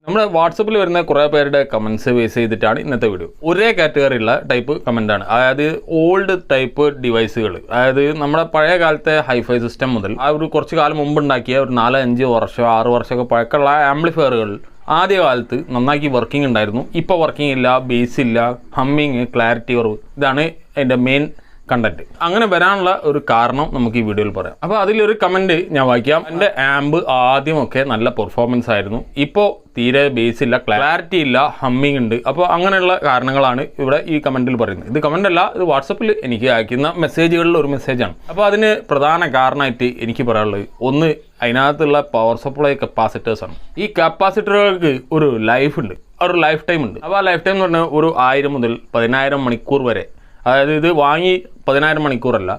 നമ്മുടെ വാട്സപ്പിൽ വരുന്ന കുറേ പേരുടെ കമൻസ് ബേസ് ചെയ്തിട്ടാണ് ഇന്നത്തെ വീഡിയോ. ഒരേ കാറ്റഗറിയുള്ള ടൈപ്പ് കമൻറ്റാണ്. അതായത് ഓൾഡ് ടൈപ്പ് ഡിവൈസുകൾ, അതായത് നമ്മുടെ പഴയ കാലത്തെ ഹൈഫൈ സിസ്റ്റം മുതൽ ആ ഒരു കുറച്ച് കാലം മുമ്പ് ഉണ്ടാക്കിയ ഒരു 4-5 വർഷം 6 വർഷമൊക്കെ പഴക്കമുള്ള ആംപ്ലിഫയറുകൾ ആദ്യ കാലത്ത് നന്നാക്കി വർക്കിംഗ് ഉണ്ടായിരുന്നു. ഇപ്പോൾ വർക്കിംഗ് ഇല്ല, ബേസ് ഇല്ല, ഹമ്മിങ്, ക്ലാരിറ്റി കുറവ്. ഇതാണ് അതിൻ്റെ മെയിൻ കണ്ടന്റ്. അങ്ങനെ വരാനുള്ള ഒരു കാരണം നമുക്ക് ഈ വീഡിയോയിൽ പറയാം. അപ്പോൾ അതിലൊരു കമൻറ്റ് ഞാൻ വായിക്കാം. എൻ്റെ ആംബ് ആദ്യമൊക്കെ നല്ല പെർഫോമൻസ് ആയിരുന്നു, ഇപ്പോൾ തീരെ ബേസ് ഇല്ല, ക്ലാരിറ്റി ഇല്ല, ഹമ്മിങ് ഉണ്ട്. അപ്പോൾ അങ്ങനെയുള്ള കാരണങ്ങളാണ് ഇവിടെ ഈ കമൻറ്റിൽ പറയുന്നത്. ഇത് കമൻ്റ് അല്ല, ഇത് വാട്സപ്പിൽ എനിക്ക് അയക്കുന്ന മെസ്സേജുകളിൽ ഒരു മെസ്സേജാണ്. അപ്പോൾ അതിന് പ്രധാന കാരണമായിട്ട് എനിക്ക് പറയാനുള്ളത്, ഒന്ന് അതിനകത്തുള്ള പവർ സപ്ലൈ കപ്പാസിറ്റേഴ്സാണ്. ഈ കപ്പാസിറ്ററുകൾക്ക് ഒരു ലൈഫ് ഉണ്ട്, ഒരു ലൈഫ് ടൈം ഉണ്ട്. അപ്പോൾ ആ ലൈഫ് ടൈം എന്ന് പറഞ്ഞാൽ ഒരു 1000 മുതൽ 10000 മണിക്കൂർ വരെ. അതായത് ഇത് വാങ്ങി 10000 മണിക്കൂറല്ല,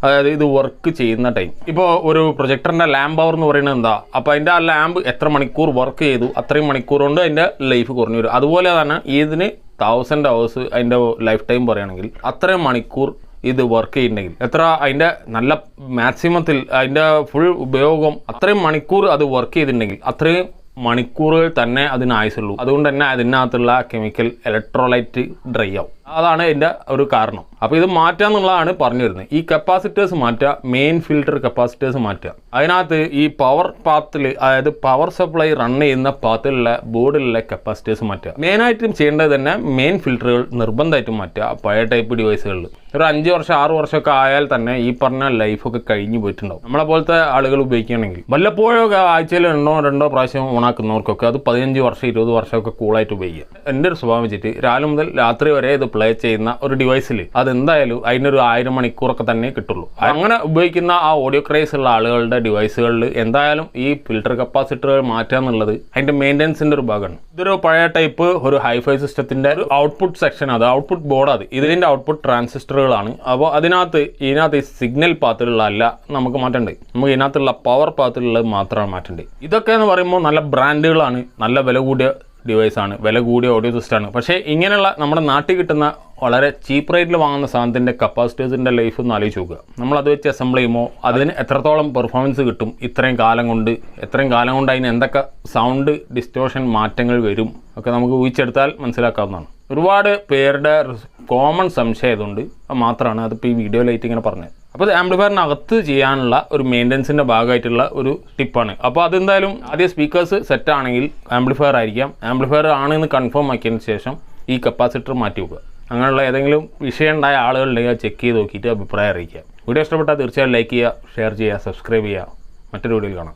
അതായത് ഇത് വർക്ക് ചെയ്യുന്ന ടൈം. ഇപ്പോൾ ഒരു പ്രൊജക്ടറിൻ്റെ ലാമ്പ് പവർ എന്ന് പറയുന്നത് എന്താ, അപ്പോൾ അതിൻ്റെ ആ ലാമ്പ് എത്ര മണിക്കൂർ വർക്ക് ചെയ്തു അത്രയും മണിക്കൂർ കൊണ്ട് അതിൻ്റെ ലൈഫ് കുറഞ്ഞു വരും. അതുപോലെ തന്നെ ഇതിന് 1000 hours അതിൻ്റെ ലൈഫ് ടൈം പറയുകയാണെങ്കിൽ അത്രയും മണിക്കൂർ ഇത് വർക്ക് ചെയ്യുന്നുണ്ടെങ്കിൽ എത്ര അതിൻ്റെ നല്ല മാക്സിമത്തിൽ അതിൻ്റെ ഫുൾ ഉപയോഗം അത്രയും മണിക്കൂർ അത് വർക്ക് ചെയ്തിട്ടുണ്ടെങ്കിൽ അത്രയും മണിക്കൂറുകൾ തന്നെ അതിന് ആയുസുള്ളൂ. അതുകൊണ്ട് തന്നെ അതിനകത്തുള്ള കെമിക്കൽ ഇലക്ട്രോലൈറ്റ് ഡ്രൈ ആവും. അതാണ് ഇതിൻ്റെ ഒരു കാരണം. അപ്പോൾ ഇത് മാറ്റുക എന്നുള്ളതാണ് പറഞ്ഞു വരുന്നത്. ഈ കപ്പാസിറ്റേഴ്സ് മാറ്റുക, മെയിൻ ഫിൽറ്റർ കപ്പാസിറ്റേഴ്സ് മാറ്റുക. അതിനകത്ത് ഈ പവർ പാത്തിൽ, അതായത് പവർ സപ്ലൈ റൺ ചെയ്യുന്ന പാത്തിലുള്ള ബോർഡിലുള്ള കപ്പാസിറ്റേഴ്സ് മാറ്റുക. മെയിനായിട്ടും ചെയ്യേണ്ടത് തന്നെ മെയിൻ ഫിൽറ്ററുകൾ നിർബന്ധമായിട്ടും മാറ്റുക. പഴയ ടൈപ്പ് ഡിവൈസുകളിൽ ഒരു 5 വർഷം 6 വർഷമൊക്കെ ആയാൽ തന്നെ ഈ പറഞ്ഞ ലൈഫൊക്കെ കഴിഞ്ഞു പോയിട്ടുണ്ടാവും. നമ്മളെ പോലത്തെ ആളുകൾ ഉപയോഗിക്കുകയാണെങ്കിൽ വല്ലപ്പോഴൊക്കെ ആഴ്ചയിൽ 1-2 പ്രാവശ്യം ഓണാക്കുന്നവർക്കൊക്കെ അത് 15 വർഷം 20 വർഷമൊക്കെ കൂളായിട്ട് ഉപയോഗിക്കുക. എൻ്റെ ഒരു സ്വഭാവം വെച്ചിട്ട് രാവിലെ മുതൽ രാത്രി വരെ ഇത് പ്ലേ ചെയ്യുന്ന ഒരു ഡിവൈസിൽ അതെന്തായാലും അതിനൊരു 1000 മണിക്കൂറൊക്കെ തന്നെ കിട്ടുള്ളൂ. അങ്ങനെ ഉപയോഗിക്കുന്ന ആ ഓഡിയോ ക്രേസ് ഉള്ള ആളുകളുടെ ഡിവൈസുകളിൽ എന്തായാലും ഈ ഫിൽറ്റർ കപ്പാസിറ്ററുകൾ മാറ്റുക എന്നുള്ളത് അതിൻ്റെ മെയിൻ്റെനൻസിൻ്റെ ഒരു ഭാഗമാണ്. ഇതൊരു പഴയ ടൈപ്പ് ഒരു ഹൈഫൈ സിസ്റ്റത്തിൻ്റെ ഒരു ഔട്ട്പുട്ട് സെക്ഷൻ, അത് ഔട്ട്പുട്ട് ബോർഡ്, അത് ഇതിൻ്റെ ഔട്ട്പുട്ട് ട്രാൻസിസ്റ്ററുകളാണ്. അപ്പോൾ ഇതിനകത്ത് ഈ സിഗ്നൽ പാത്തിലുള്ള അല്ല നമുക്ക് മാറ്റേണ്ടത്, നമുക്ക് ഇതിനകത്തുള്ള പവർ പാത്തിലുള്ളത് മാത്രമാണ് മാറ്റേണ്ടത്. ഇതൊക്കെ എന്ന് പറയുമ്പോൾ നല്ല ബ്രാൻഡുകളാണ്, നല്ല വില കൂടിയ ഡിവൈസാണ്, വില കൂടിയ ഓഡിയോ സിസ്റ്റമാണ്. പക്ഷേ ഇങ്ങനെയുള്ള നമ്മുടെ നാട്ടിൽ കിട്ടുന്ന വളരെ ചീപ്പ് റേറ്റിൽ വാങ്ങുന്ന സാധനത്തിൻ്റെ കപ്പാസിറ്റേഴ്സിൻ്റെ ലൈഫ് ഒന്ന് ആലോചിച്ച് നോക്കുക. നമ്മളത് വെച്ച് അസംബിൾ ചെയ്യുമ്പോൾ അതിന് എത്രത്തോളം പെർഫോമൻസ് കിട്ടും, ഇത്രയും കാലം കൊണ്ട് അതിന് എന്തൊക്കെ സൗണ്ട് ഡിസ്റ്റോർഷൻ മാറ്റങ്ങൾ വരും ഒക്കെ നമുക്ക് ഊഹിച്ചെടുത്താൽ മനസ്സിലാക്കാവുന്നതാണ്. ഒരുപാട് പേരുടെ കോമൺ സംശയമായതുകൊണ്ട് മാത്രമാണ് അതിപ്പോൾ ഈ വീഡിയോയിലായിട്ട് ഇങ്ങനെ പറഞ്ഞത്. അപ്പോൾ ഇത് ആംപ്ലിഫയറിനകത്ത് ചെയ്യാനുള്ള ഒരു മെയിൻ്റനൻസിൻ്റെ ഭാഗമായിട്ടുള്ള ഒരു ടിപ്പാണ്. അപ്പോൾ അതെന്തായാലും ആദ്യം സ്പീക്കേഴ്സ് സെറ്റ് ആണെങ്കിൽ ആംപ്ലിഫയർ ആയിരിക്കാം. ആംപ്ലിഫയർ ആണെന്ന് കൺഫേം ആക്കിയതിന് ശേഷം ഈ കപ്പാസിറ്റർ മാറ്റി വെക്കുക. അങ്ങനെയുള്ള ഏതെങ്കിലും വിഷയം ഉണ്ടായ ആളുകളുണ്ടെങ്കിൽ ചെക്ക് ചെയ്ത് നോക്കിയിട്ട് അഭിപ്രായം അറിയിക്കുക. വീഡിയോ ഇഷ്ടപ്പെട്ടാൽ തീർച്ചയായും ലൈക്ക് ചെയ്യുക, ഷെയർ ചെയ്യുക, സബ്സ്ക്രൈബ് ചെയ്യുക. മറ്റൊരു വീഡിയോയിൽ കാണാം.